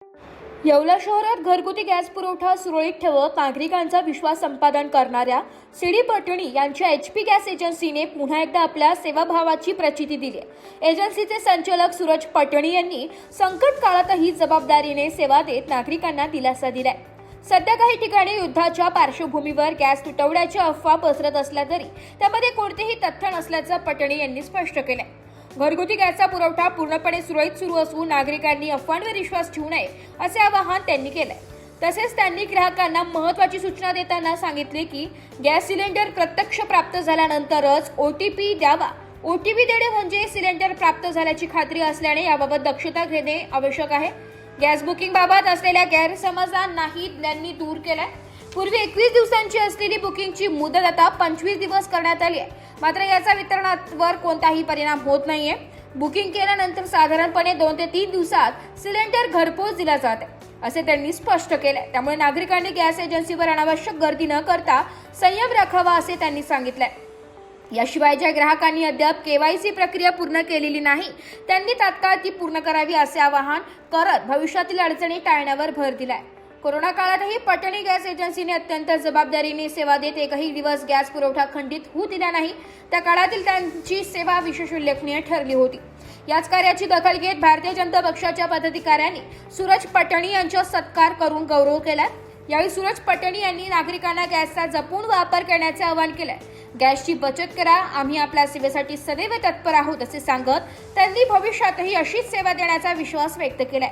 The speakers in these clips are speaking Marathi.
येवला शहरात घरगुती गॅस पुरवठा सुरळीत ठेवत नागरिकांचा विश्वास संपादन करणाऱ्या सीडी पटणी यांच्या एचपी गॅस एजन्सीने पुन्हा एकदा आपल्या सेवाभावाची प्रचिती दिली आहे। एजन्सीचे संचालक सूरज पटणी यांनी संकट काळातही जबाबदारीने सेवा देत नागरिकांना दिलासा दिलाय। सध्या काही ठिकाणी युद्धाच्या पार्श्वभूमीवर गॅस तुटवड्याच्या अफवा पसरत असल्या तरी त्यामध्ये कोणतेही तथ्य नसल्याचं पटणी यांनी स्पष्ट केलंय। घरगुती गॅसचा पुरवठा पूर्णपणे सुरळीत सुरू असून नागरिकांनी अफवांवर विश्वास ठेवू नये असे आवाहन त्यांनी केलंय। तसेच त्यांनी ग्राहकांना महत्त्वाची सूचना देताना सांगितले की गॅस सिलेंडर प्रत्यक्ष प्राप्त झाल्यानंतरच ओटीपी द्यावा। ओटीपी देणे म्हणजे सिलेंडर प्राप्त झाल्याची खात्री असल्याने याबाबत दक्षता घेणे आवश्यक आहे। गॅस बुकिंग बाबत असलेल्या गैरसमजांनाही त्यांनी दूर केलाय। पूर्वी 21 दिवसांची असलेली बुकिंगची मुदत आता 25 दिवस करण्यात आली आहे। मात्र याचा वितरणावर कोणताही परिणाम होत नाहीये। बुकिंग केल्यानंतर साधारणपणे 2 ते 3 दिवसात सिलेंडर घरपोच दिला जाते असे त्यांनी स्पष्ट केले। त्यामुळे नागरिकांनी गॅस एजन्सीवर अनावश्यक गर्दी न करता संयम राखावा असे त्यांनी सांगितले। याशिवाय ज्या ग्राहकांनी अद्याप केवायसी प्रक्रिया पूर्ण केलेली नाही त्यांनी तात्काळ ती पूर्ण करावी असे आवाहन करत भविष्यातील अडचणी टाळण्यावर भर दिलाय। कोरोना काळातही पटणी गॅस एजन्सीने अत्यंत जबाबदारीने सेवा देत एकही दिवस गॅस पुरवठा खंडित होऊ दिला नाही। त्या काळातील त्यांची सेवा विशेष उल्लेखनीय ठरली होती। याच कार्याची दखल घेत भारतीय जनता पक्षाच्या पदाधिकाऱ्यांनी सूरज पटणी यांचा सत्कार करून गौरव केला। यावेळी सूरज पटणी यांनी नागरिकांना गॅसचा जपून वापर करण्याचे आवाहन केले। गॅसची बचत करा, आम्ही आपल्या सेवेसाठी सदैव तत्पर आहोत असे सांगत त्यांनी भविष्यातही अशीच सेवा देण्याचा विश्वास व्यक्त केलाय।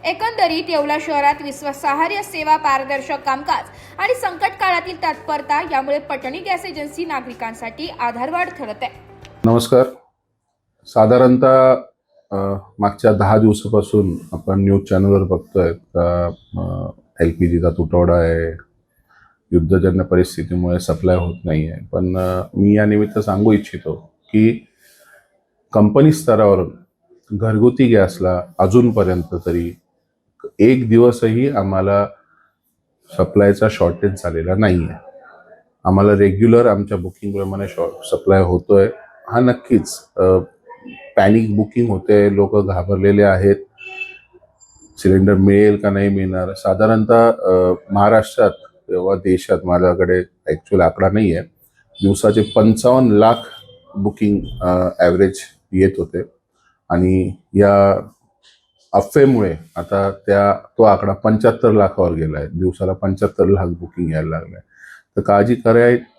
एकंदरीत येवला शहरात विश्वासार्ह सेवा, पारदर्शक कामकाज आणि संकट काळातील तत्परता यामुळे पटणी गॅस एजन्सी नागरिकांसाठी आधारवाड ठरत आहे। नमस्कार। साधारणतः मागच्या 10 दिवसापासून आपण न्यूज चॅनलवर बघतोय का एलपीजीचा तुटवडा आहे, युद्धजन्य परिस्थितीमुळे सप्लाय होत नाही आहे। पण मी या निमित्त सांगू इच्छितो की कंपनी स्तरावरून घरगुती गॅसला अजूनपर्यंत तरी एक दिवसही आम्हाला सप्लायचा शॉर्टेज झालेला नाही आहे। आम्हाला रेग्युलर आमच्या बुकिंगप्रमाणे सप्लाय होतोय। हा नक्कीच पॅनिक बुकिंग होते, लोक घाबरलेले आहेत, सिलेंडर मिळेल का नाही मिळणार। साधारणतः महाराष्ट्रात किंवा देशात, माझ्याकडे ॲक्च्युअल आकडा नाही आहे, दिवसाचे 55 लाख बुकिंग ॲव्हरेज येत होते आणि या अफवेमुळे आता तो आकडा 75 लाखावर गेला आहे। दिवसाला 75 लाख बुकिंग यायला लागलं आहे। तर काळजी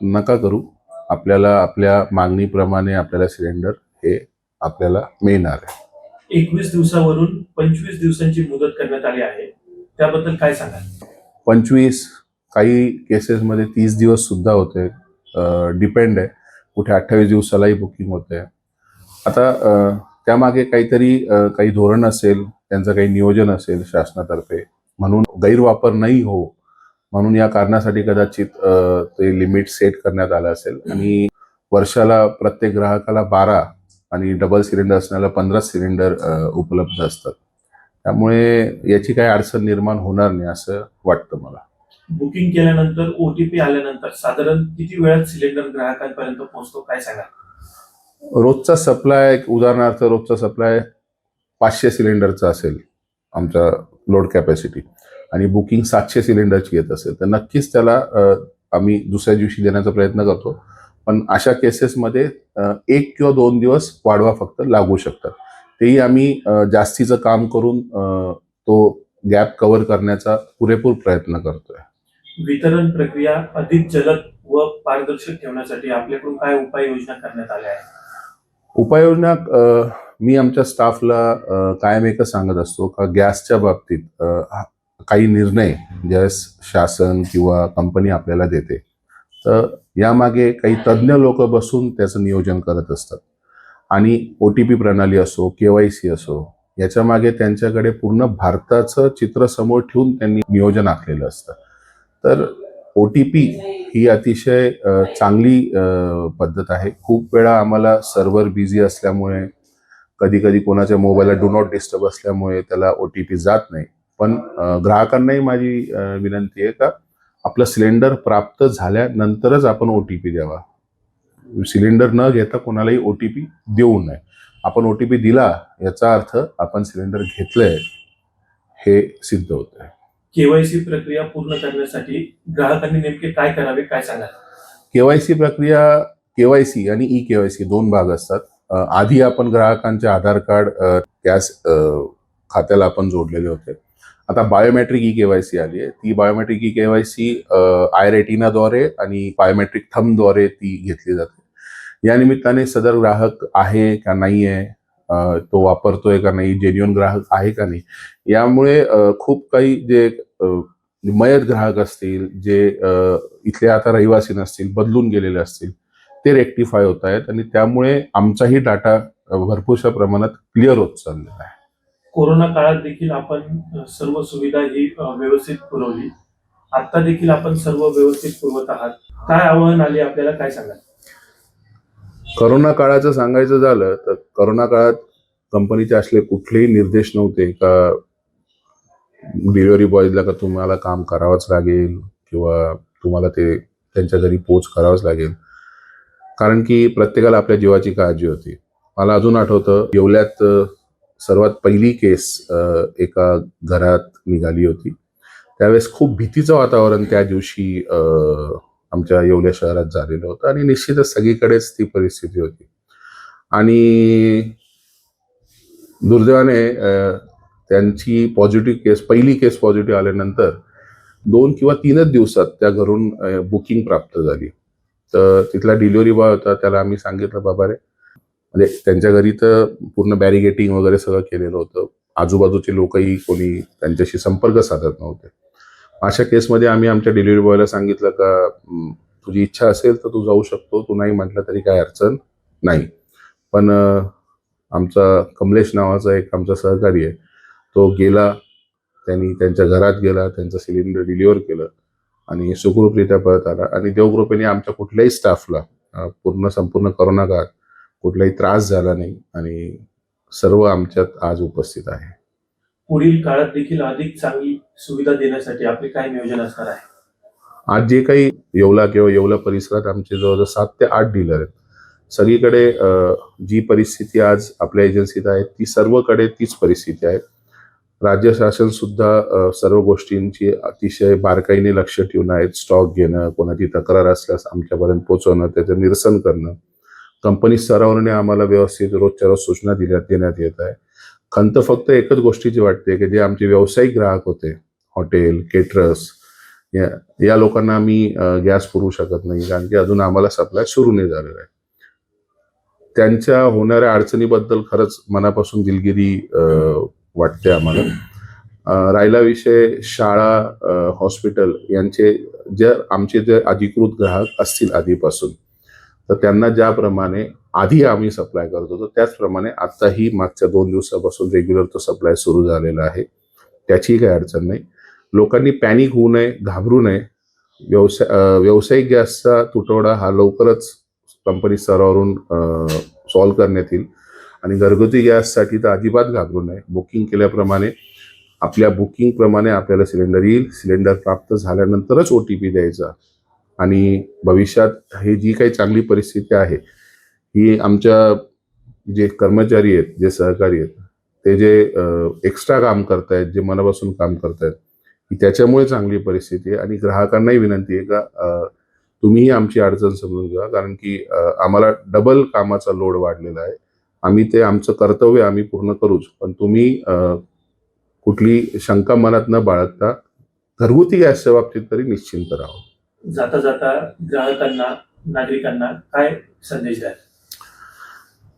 नका करू, आपल्याला आपल्या मागणीप्रमाणे आपल्याला सिलेंडर हे आपल्याला मिळणार आहे। 21 दिवसावरून 25 दिवसांची मुदत करण्यात आली आहे, त्याबद्दल काय सांगाल? 25, काही केसेसमध्ये 30 दिवस सुद्धा होते, डिपेंड आहे। कुठे 28 दिवसालाही बुकिंग होते। आता त्यामागे काही धोरण असेल, त्यांचं काही नियोजन असेल शासनातर्फे, म्हणून गैरवापर नाही हो म्हणून या कारणासाठी कदाचित ते लिमिट सेट करण्यात आलं असेल। आणि वर्षाला प्रत्येक ग्राहकाला 12 आणि डबल सिलेंडर असणाऱ्याला 15 सिलेंडर उपलब्ध असतात। त्यामुळे याची काही अडचण निर्माण होणार नाही असं वाटतं मला। बुकिंग केल्यानंतर ओटीपी आल्यानंतर साधारण किती वेळात सिलेंडर ग्राहकांपर्यंत पोहोचतो, काय सांगाल? रोजचा सप्लाय, उदाहरणार्थ रोजचा सप्लाय 500 सिलेंडरचा असेल आमचा लोड कॅपॅसिटी आणि बुकिंग 700 सिलेंडरची येत असेल तर नक्कीच त्याला आम्ही दुसऱ्या दिवशी देण्याचा प्रयत्न करतो। पण अशा केसेसमध्ये 1 किंवा 2 दिवस वाढवा फक्त लागू शकतात। तेही आम्ही जास्तीचं काम करून तो गॅप कव्हर करण्याचा पुरेपूर प्रयत्न करतोय। वितरण प्रक्रिया अधिक जलद व पारदर्शक ठेवण्यासाठी आपल्याकडून काय उपाययोजना करण्यात आल्या आहेत? उपाययोजना मी आमच्या स्टाफला कायम एकच सांगत असतो का गॅसच्या बाबतीत काही निर्णय ज्यावेळेस शासन किंवा कंपनी आपल्याला देते तर यामागे काही तज्ज्ञ लोक बसून त्याचं नियोजन करत असतात। आणि ओटीपी प्रणाली असो, केवायसी असो, याच्या मागे त्यांच्याकडे पूर्ण भारताचं चित्र समोर ठेवून त्यांनी नियोजन आखलेलं असतं। तर ओटीपी ही अतिशय चांगली पद्धत आहे। खूप वेळा आम्हाला सर्व्हर बिझी असल्यामुळे, कधी कोणाच्या मोबाईलला डू नॉट डिस्टर्ब असल्यामुळे त्याला ओटीपी जात नाही। पण ग्राहकांनाही माझी विनंती आहे का आपलं सिलेंडर प्राप्त झाल्यानंतरच आपण ओटीपी द्यावा। सिलेंडर न घेता कोणालाही ओटीपी देऊ नये। आपण ओटीपी दिला याचा अर्थ आपण सिलेंडर घेतलंय हे सिद्ध होत आहे. केवायसी प्रक्रिया पूर्ण करण्यासाठी ग्राहकांनी नेमके काय करावे, काय सांगाल? केवायसी प्रक्रिया, केवायसी आणि ई केवायसी दोन भाग असतात. आधी आपण ग्राहकांचे आधार कार्ड गॅस खात्याला आपण जोडलेले होते. आता बायोमेट्रिक ई केवायसी आली आहे. ती बायोमेट्रिक ई केवायसी आय रेटिनाद्वारे आणि बायोमेट्रिक थंबद्वारे ती घेतली जाते. या निमित्ताने सदर ग्राहक आहे का नाही आहे, तो वापरतोय का नाही, जेन्युइन ग्राहक आहे का नाही, यामुळे खूप काही जे मयत ग्राहक असतील, जे इथले आता रहिवासी नसतील, बदलून गेलेले असतील, ते रेक्टिफाय होत आहेत आणि त्यामुळे आमचाही डाटा भरपूरशा प्रमाणात क्लिअर होत चाललेला आहे. कोरोना काळात देखील आपण सर्व सुविधा ही व्यवस्थित पुरवली. आता देखील आपण सर्व व्यवस्थित पुरवत आहात. काय आव्हान आले आपल्याला, काय सांगाल? करोना काळाचं सांगायचं झालं तर करोना काळात कंपनीचे असले कुठलेही निर्देश नव्हते का डिलिव्हरी बॉयजला का तुम्हाला काम करावंच लागेल किंवा तुम्हाला ते त्यांच्या घरी पोच करावंच लागेल, कारण की प्रत्येकाला आपल्या जीवाची काळजी होती. मला अजून आठवतं, येवल्यात सर्वात पहिली केस एका घरात निघाली होती. त्यावेळेस खूप भीतीचं वातावरण त्या दिवशी आमच्या येवल्या शहरात झालेलं होतं आणि निश्चितच सगळीकडेच ती परिस्थिती होती. आणि दुर्दैवाने त्यांची पॉझिटिव्ह केस, पहिली केस पॉझिटिव्ह आल्यानंतर 2 किंवा 3च दिवसात त्या घरून बुकिंग प्राप्त झाली. तर तिथला डिलिव्हरी बॉय होता, त्याला आम्ही सांगितलं, बाबा रे, म्हणजे त्यांच्या घरी तर पूर्ण बॅरिगेटिंग वगैरे सगळं केलेलं होतं. आजूबाजूचे लोकही कोणी त्यांच्याशी संपर्क साधत नव्हते. अशा केसमध्ये आम्ही आमच्या डिलिव्हरी बॉयला सांगितलं का तुझी इच्छा असेल तर तू जाऊ शकतो, तू नाही म्हटलं तरी काय अडचण नाही. पण आमचा कमलेश नावाचा एक आमचा सहकारी आहे, तो गेला, त्यांनी त्यांच्या घरात गेला, त्यांचं सिलेंडर डिलिव्हर केलं आणि सुखरूपरित्या परत आला. आणि देवकृपेने आमच्या कुठल्याही स्टाफला संपूर्ण करोना काळात कुठलाही त्रास झाला नाही आणि सर्व आमच्यात आज उपस्थित आहे. पुढील काळात देखील अधिक चांगली सुविधा देण्यासाठी आपले काय नियोजन असणार आहे? आज जे काही येवला किंवा येवला परिसरात आमचे जवळजवळ 7 ते 8 डीलर आहेत. सगळीकडे जी परिस्थिती आज आपल्या एजन्सीत आहे ती सर्वकडे तीच परिस्थिती आहे. राज्य शासन सुद्धा सर्व गोष्टींची अतिशय बारकाईने लक्ष ठेवून आहेत. स्टॉक घेणं, कोणाची तक्रार असल्यास आमच्यापर्यंत पोहोचवणं, त्याचं निरसन करणं. कंपनी स्तरावरने आम्हाला व्यवस्थित रोजच्या रोज सूचना देण्यात येत आहे. खंत फक्त एकच गोष्टीची वाटते की जे आमचे व्यावसायिक ग्राहक होते, हॉटेल, केटरर्स, या लोकांना आम्ही गॅस पुरवू शकत नाही, कारण की अजून आम्हाला सप्लाय सुरू नाही झालेला आहे. त्यांच्या होणाऱ्या अडचणीबद्दल खरंच मनापासून दिलगिरी वाटते आम्हाला. राहिला विषय शाळा, हॉस्पिटल यांचे आमचे जे अधिकृत ग्राहक असतील आधीपासून, तर त्यांना ज्याप्रमाणे आधी आम्ही सप्लाय करत होतो त्याचप्रमाणे आत्ताही मागच्या 2 दिवसापासून रेग्युलर तो सप्लाय सुरू झालेला आहे. त्याची काही अडचण नाही. लोकांनी पॅनिक होऊ नये, घाबरू नये. व्यावसायिक गॅसचा तुटवडा हा लवकरच कंपनी स्तरावरून सॉल्व्ह करण्यात येईल आणि घरगुती गॅससाठी तर अजिबात घाबरू नये. बुकिंग केल्याप्रमाणे आपल्या बुकिंगप्रमाणे आपल्याला सिलेंडर येईल. सिलेंडर प्राप्त झाल्यानंतरच OTP द्यायचा आणि भविष्यात ही जी काही चांगली परिस्थिती आहे ही आमच्या जे कर्मचारी आहेत, जे सहकारी आहेत, ते जे एक्स्ट्रा काम करतायत, जे मनापासून काम करतायत, ही त्याच्यामुळे चांगली परिस्थिती आहे. आणि ग्राहकांनाही विनंती आहे का तुम्हीही आमची अडचण समजून घ्या, कारण की आम्हाला डबल कामाचा लोड वाढलेला आहे. आम्ही ते आमचं कर्तव्य आम्ही पूर्ण करूच, पण तुम्ही कुठली शंका मनात न बाळगता घरगुती गॅसच्या बाबतीत तरी निश्चिंत राहा. जाता जाता ग्राहकांना, नागरिकांना काय संदेश द्याल?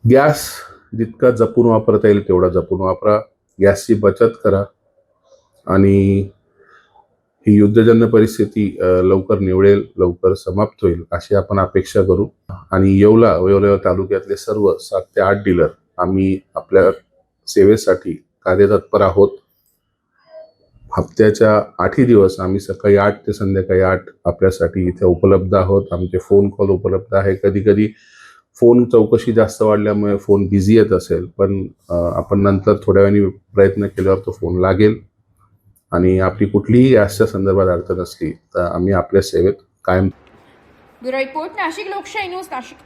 गॅस जितका जपून वापरता येईल तेवढा जपून वापरा. गॅसची बचत करा आणि ही युद्धजन्य परिस्थिती लवकर निवळेल, लवकर समाप्त होईल अशी आपण अपेक्षा करू. आणि येवला तालुक्यातले सर्व 7 ते 8 डीलर आम्ही आपल्या सेवेसाठी कार्यतत्पर आहोत. हप्त्याच्या 8ही दिवस आम्ही सकाळी 8 ते संध्याकाळी 8 आपल्यासाठी इथे उपलब्ध आहोत. आमचे फोन कॉल उपलब्ध आहे. कधी कधी फोन चौकशी जास्त वाढल्यामुळे फोन बिझी येत असेल, पण आपण नंतर थोड्या वेळाने प्रयत्न केल्यावर तो फोन लागेल. आणि आपली कुठलीही गॅसच्या संदर्भात अडचण असली तर आम्ही आपल्या सेवेत कायम. ब्युरो रिपोर्ट, नाशिक लोकशाही न्यूज, नाशिक.